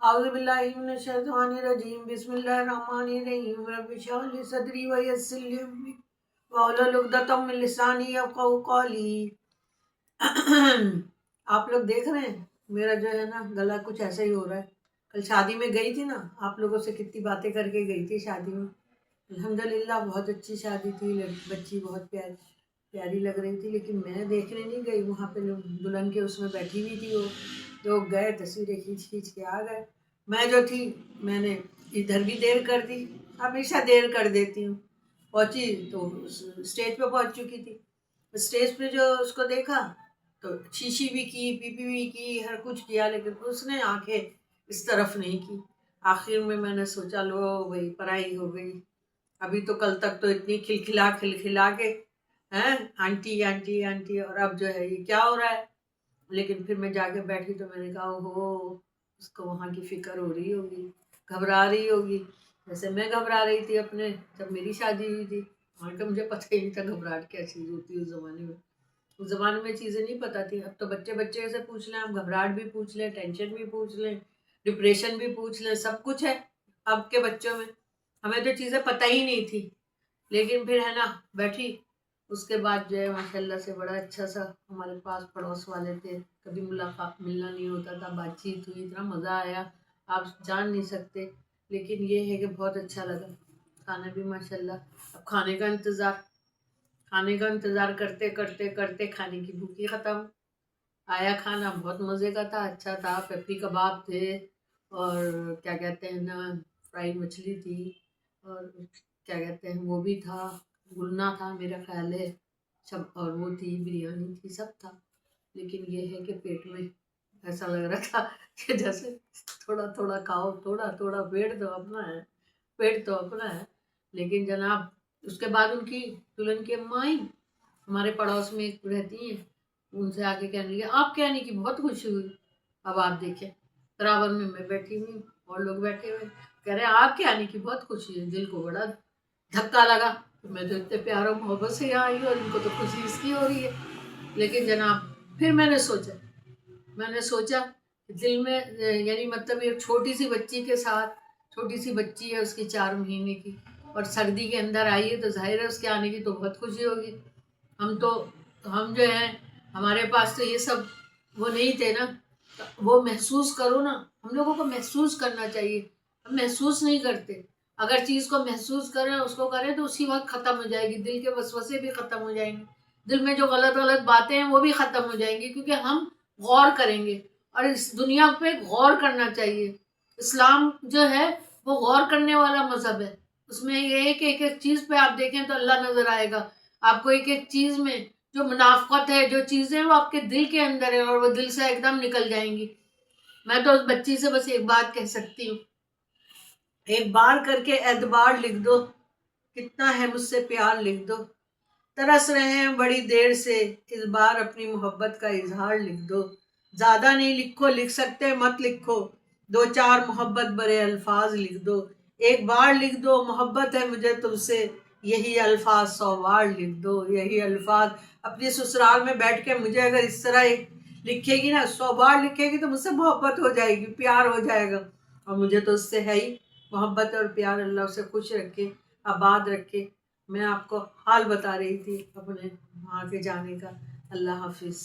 اعوذ باللہ من الشیطان الرجیم بسم اللہ الرحمن الرحیم رب اشرح لی صدری ویسر لی امری واحلل عقدۃ من لسانی یفقہوا قولی۔ آپ لوگ دیکھ رہے ہیں میرا جو ہے نا گلا کچھ ایسا ہی ہو رہا ہے۔ کل شادی میں گئی تھی نا، آپ لوگوں سے کتنی باتیں کر کے گئی تھی شادی میں۔ الحمدللہ بہت اچھی شادی تھی، بچی بہت پیاری لگ رہی تھی، لیکن میں دیکھنے نہیں گئی وہاں پہ، دلہن کے اس میں بیٹھی ہوئی تھی، وہ لوگ گئے تصویریں کھینچ کے آ گئے۔ میں جو تھی میں نے ادھر بھی دیر کر دی، ہمیشہ دیر کر دیتی ہوں۔ پہنچی تو اسٹیج پہ پہنچ چکی تھی، اسٹیج پہ جو اس کو دیکھا تو شیشی بھی کی، پی پی بھی کی، ہر کچھ کیا، لیکن اس نے آنکھیں اس طرف نہیں کی۔ آخر میں نے سوچا لو بھائی پرائی ہو گئی، ابھی تو کل تک تو اتنی کھلکھلا کے ہیں آنٹی آنٹی آنٹی، اور اب جو ہے یہ کیا ہو رہا ہے۔ لیکن پھر میں جا کے بیٹھی تو میں نے کہا اوہو، اس کو وہاں کی فکر ہو رہی ہوگی، گھبرا رہی ہوگی، جیسے میں گھبرا رہی تھی اپنے جب میری شادی ہوئی تھی۔ وہاں کا مجھے پتہ ہی نہیں تھا گھبراہٹ کیا چیز ہوتی ہے اس زمانے میں۔ اس زمانے میں چیزیں نہیں پتہ تھی، اب تو بچے سے پوچھ لیں، اب گھبراہٹ بھی پوچھ لیں، ٹینشن بھی پوچھ لیں، ڈپریشن بھی پوچھ لیں، سب کچھ ہے اب کے بچوں میں۔ ہمیں تو چیزیں پتہ ہی نہیں تھی، لیکن پھر ہے نا بیٹھی۔ اس کے بعد جو ہے ماشاء اللہ سے بڑا اچھا سا ہمارے پاس پڑوس والے تھے، کبھی ملاقات ملنا نہیں ہوتا تھا، بات چیت ہوئی، اتنا مزہ آیا آپ جان نہیں سکتے۔ لیکن یہ ہے کہ بہت اچھا لگا، کھانا بھی ماشاء اللہ۔ اب کھانے کا انتظار کرتے کرتے کرتے کھانے کی بھوک ہی ختم۔ آیا کھانا بہت مزے کا تھا، اچھا تھا، پیپری کباب تھے، اور کیا کہتے ہیں نا فرائی مچھلی تھی، اور کیا کہتے ہیں وہ بھی تھا، گلنا تھا میرا خیال ہے سب، اور وہ تھی بریانی تھی، سب تھا۔ لیکن یہ ہے کہ پیٹ میں ایسا لگ رہا تھا کہ جیسے تھوڑا تھوڑا کھاؤ، تھوڑا تھوڑا، پیٹ تو اپنا ہے۔ لیکن جناب اس کے بعد ان کی دلہن کی اماں آئی، ہمارے پڑوس میں ایک رہتی ہیں، ان سے آ کے کہنے لگے آپ کے آنے کی بہت خوشی ہوئی۔ اب آپ دیکھیں برابر میں بیٹھی ہوئی اور لوگ بیٹھے ہوئے، کہہ رہے آپ کے آنے کی بہت خوشی ہے۔ دل کو بڑا دھکا لگا، میں تو اتنے پیار و محبت سے یہاں آئی ہوں اور ان کو تو خوشی اس کی ہو رہی ہے۔ لیکن جناب پھر میں نے سوچا دل میں یعنی مطلب ایک چھوٹی سی بچی کے ساتھ، چھوٹی سی بچی ہے اس کی 4 مہینے کی، اور سردی کے اندر آئی ہے، تو ظاہر ہے اس کے آنے کی تو بہت خوشی ہوگی۔ ہم جو ہیں ہمارے پاس تو یہ سب وہ نہیں تھے نا، وہ محسوس کرو نا، ہم لوگوں کو محسوس کرنا چاہیے، ہم محسوس نہیں کرتے۔ اگر چیز کو محسوس کریں، اس کو کریں تو اسی وقت ختم ہو جائے گی، دل کے وسوسے بھی ختم ہو جائیں گے، دل میں جو غلط باتیں ہیں وہ بھی ختم ہو جائیں گی، کیونکہ ہم غور کریں گے، اور اس دنیا پہ غور کرنا چاہیے۔ اسلام جو ہے وہ غور کرنے والا مذہب ہے، اس میں یہ ہے کہ ایک ایک چیز پہ آپ دیکھیں تو اللہ نظر آئے گا آپ کو، ایک ایک چیز میں جو منافقت ہے، جو چیزیں وہ آپ کے دل کے اندر ہے، اور وہ دل سے ایک دم نکل جائیں گی۔ میں تو اس بچی سے بس ایک بات کہہ سکتی ہوں، ایک بار کر کے اعتبار لکھ دو، کتنا ہے مجھ سے پیار لکھ دو، ترس رہے ہیں بڑی دیر سے، اس بار اپنی محبت کا اظہار لکھ دو، زیادہ نہیں لکھو، لکھ سکتے مت لکھو، 2 4 محبت برے الفاظ لکھ دو، ایک بار لکھ دو محبت ہے مجھے تم سے، یہی الفاظ 100 بار لکھ دو، یہی الفاظ اپنی سسرال میں بیٹھ کے مجھے اگر اس طرح لکھے گی نا، 100 بار لکھے گی تو مجھ سے محبت ہو جائے گی، پیار ہو جائے گا، اور مجھے تو اس سے ہے ہی محبت اور پیار۔ اللہ اسے خوش رکھے، آباد رکھے۔ میں آپ کو حال بتا رہی تھی اپنے وہاں کے جانے کا۔ اللہ حافظ۔